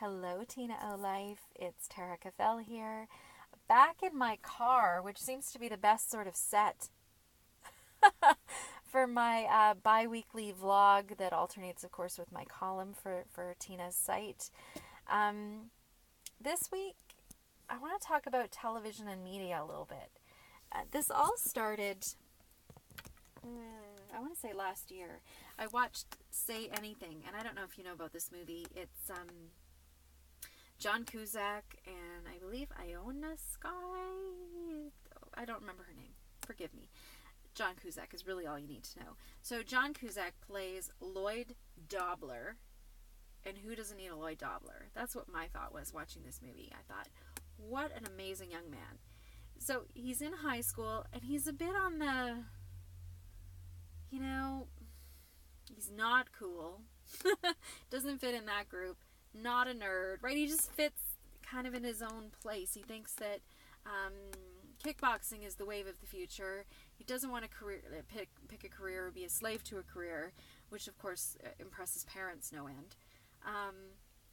Hello, Tina O Life. It's Tara Cafell here. Back in my car, which seems to be the best sort of set for my bi weekly vlog that alternates, of course, with my column for Tina's site. Um, this week, I want to talk about television and media a little bit. This all started, I want to say last year. I watched Say Anything, and I don't know if you know about this movie. It's John Cusack and I believe Iona Sky. I don't remember her name. Forgive me. John Cusack is really all you need to know. So John Cusack plays Lloyd Dobler, and who doesn't need a Lloyd Dobler? That's what my thought was watching this movie. I thought, what an amazing young man. So he's in high school, and he's a bit on the, you know, he's not cool. Doesn't fit in that group. Not a nerd, right? He just fits kind of in his own place. He thinks that kickboxing is the wave of the future. He doesn't want to pick a career or be a slave to a career, which of course impresses parents no end.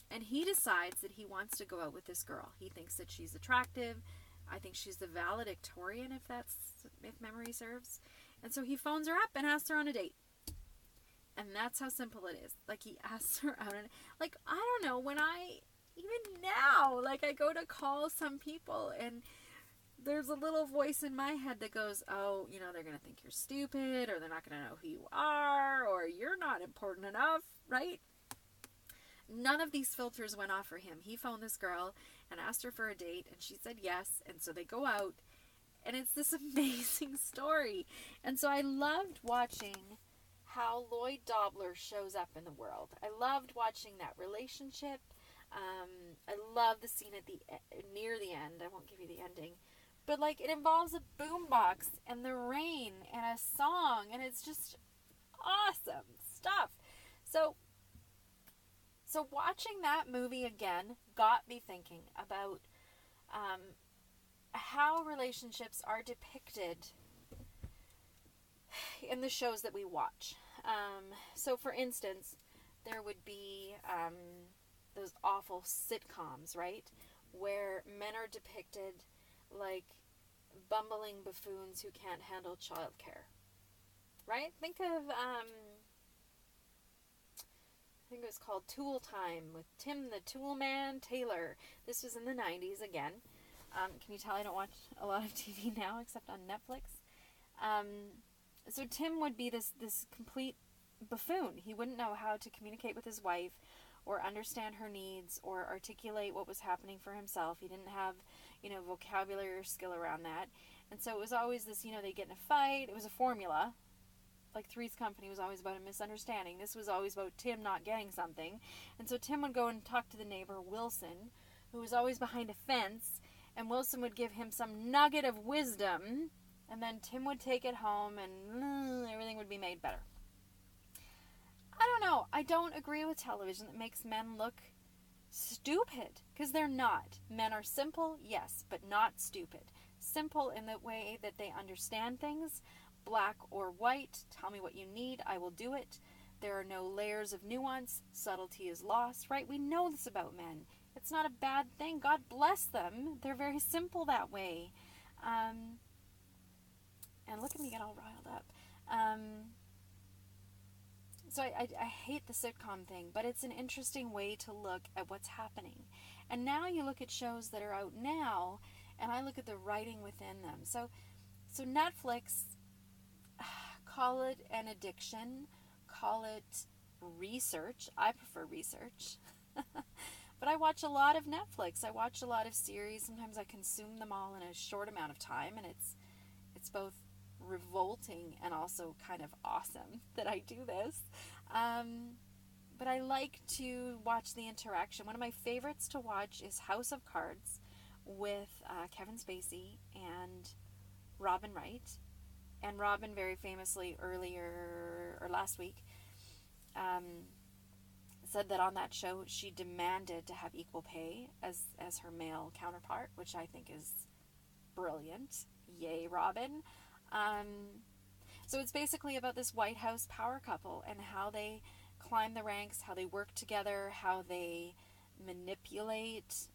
And he decides that he wants to go out with this girl. He thinks that she's attractive. I think she's the valedictorian, if memory serves. And so he phones her up and asks her on a date. And that's how simple it is. Like, he asks her out, and like, I don't know, even now, like, I go to call some people, and there's a little voice in my head that goes, oh, they're going to think you're stupid, or they're not going to know who you are, or you're not important enough, right? None of these filters went off for him. He phoned this girl and asked her for a date, and she said yes, and so they go out, and it's this amazing story. And so I loved watching how Lloyd Dobler shows up in the world. I loved watching that relationship. I love the scene at near the end. I won't give you the ending, but like, it involves a boombox and the rain and a song, and it's just awesome stuff. So watching that movie again got me thinking about how relationships are depicted in the shows that we watch. So for instance, there would be those awful sitcoms, right? Where men are depicted like bumbling buffoons who can't handle childcare. Right? Think of, I think it was called Tool Time with Tim the Tool Man Taylor. This was in the 90s again. Can you tell I don't watch a lot of TV now except on Netflix? So Tim would be this complete buffoon. He wouldn't know how to communicate with his wife or understand her needs or articulate what was happening for himself. He didn't have, vocabulary or skill around that. And so it was always this, they get in a fight. It was a formula. Like Three's Company was always about a misunderstanding. This was always about Tim not getting something. And so Tim would go and talk to the neighbor, Wilson, who was always behind a fence, and Wilson would give him some nugget of wisdom, and then Tim would take it home, and everything would be made better. I don't know. I don't agree with television that makes men look stupid, because they're not. Men are simple, yes, but not stupid. Simple in the way that they understand things, black or white. Tell me what you need, I will do it. There are no layers of nuance. Subtlety is lost, right? We know this about men. It's not a bad thing. God bless them. They're very simple that way. And look at me get all riled up. So I hate the sitcom thing, but it's an interesting way to look at what's happening. And now you look at shows that are out now, and I look at the writing within them. So Netflix, call it an addiction, call it research. I prefer research. But I watch a lot of Netflix. I watch a lot of series. Sometimes I consume them all in a short amount of time, and it's both revolting and also kind of awesome that I do this. But I like to watch the interaction. One of my favorites to watch is House of Cards with Kevin Spacey and Robin Wright. And Robin very famously earlier, or last week, said that on that show she demanded to have equal pay as her male counterpart, which I think is brilliant. Yay, Robin. So it's basically about this White House power couple and how they climb the ranks, how they work together, how they manipulate.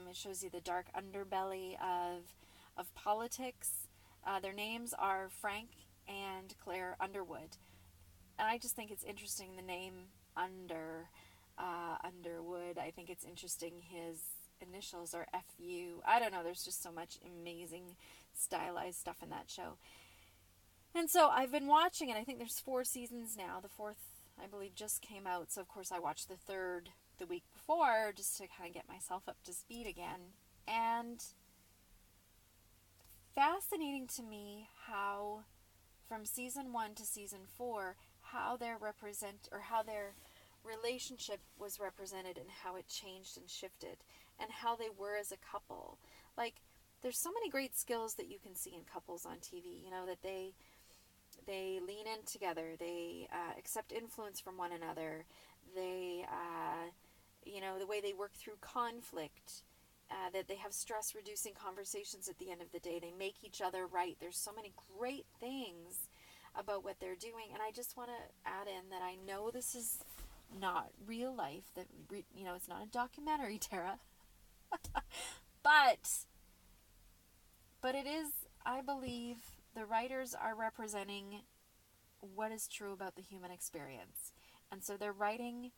It shows you the dark underbelly of politics. Their names are Frank and Claire Underwood. And I just think it's interesting, the name Underwood. I think it's interesting his initials are FU. I don't know, there's just so much amazing stylized stuff in that show. And so I've been watching it. I think there's 4 seasons now. The 4th, I believe, just came out. So, of course, I watched the 3rd the week before just to kind of get myself up to speed again. And fascinating to me how, from season 1 to season 4, how their relationship was represented and how it changed and shifted and how they were as a couple. Like, there's so many great skills that you can see in couples on TV, you know, that they lean in together, they accept influence from one another, they, the way they work through conflict, that they have stress-reducing conversations at the end of the day, they make each other right. There's so many great things about what they're doing, and I just want to add in that I know this is not real life, that, it's not a documentary, Tara, but it is, I believe, the writers are representing what is true about the human experience. And so they're writing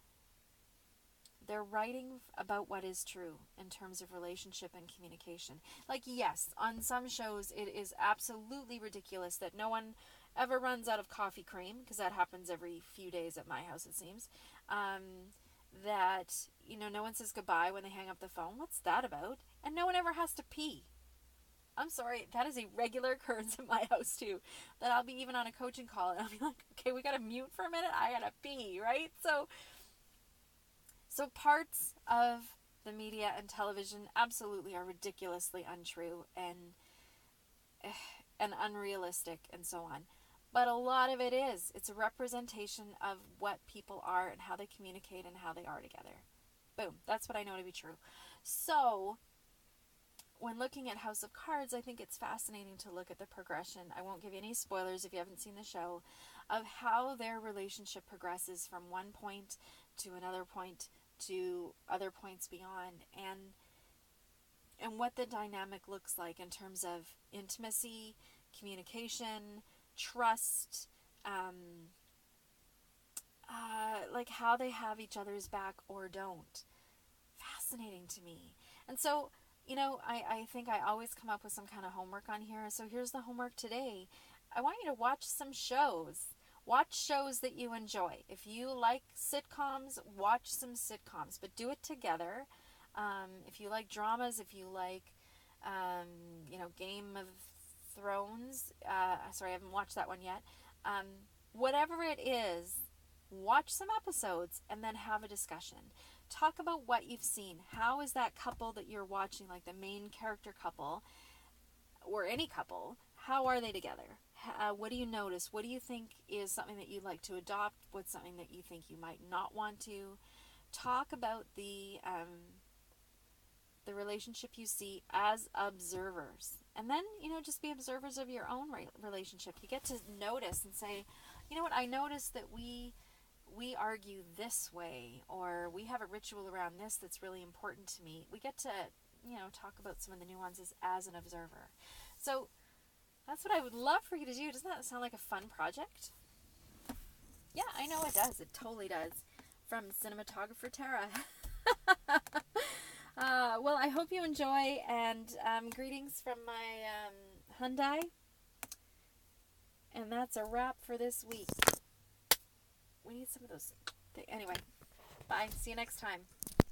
about what is true in terms of relationship and communication. Like, yes, on some shows it is absolutely ridiculous that no one ever runs out of coffee cream, because that happens every few days at my house, it seems. That, no one says goodbye when they hang up the phone. What's that about? And no one ever has to pee. I'm sorry, that is a regular occurrence in my house too. That I'll be even on a coaching call and I'll be like, okay, we gotta mute for a minute, I gotta pee, right? So parts of the media and television absolutely are ridiculously untrue and unrealistic and so on. But a lot of it is. It's a representation of what people are and how they communicate and how they are together. Boom. That's what I know to be true. So, when looking at House of Cards, I think it's fascinating to look at the progression. I won't give you any spoilers if you haven't seen the show, of how their relationship progresses from one point to another point to other points beyond, and what the dynamic looks like in terms of intimacy, communication, trust, like how they have each other's back or don't. Fascinating to me. And so, I think I always come up with some kind of homework on here. So here's the homework today. I want you to watch some shows. Watch shows that you enjoy. If you like sitcoms, watch some sitcoms, but do it together. If you like dramas, if you like, Game of Thrones, sorry, I haven't watched that one yet. Whatever it is, watch some episodes and then have a discussion. Talk about what you've seen. How is that couple that you're watching, like the main character couple, or any couple, how are they together? What do you notice? What do you think is something that you'd like to adopt? What's something that you think you might not want to? Talk about the relationship you see as observers. And then, just be observers of your own relationship. You get to notice and say, you know what, I noticed that we argue this way, or we have a ritual around this that's really important to me. We get to, talk about some of the nuances as an observer. So that's what I would love for you to do. Doesn't that sound like a fun project? Yeah, I know it does. It totally does. From cinematographer Tara. Well, I hope you enjoy, and greetings from my Hyundai. And that's a wrap for this week. We need some of those. Anyway, bye. See you next time.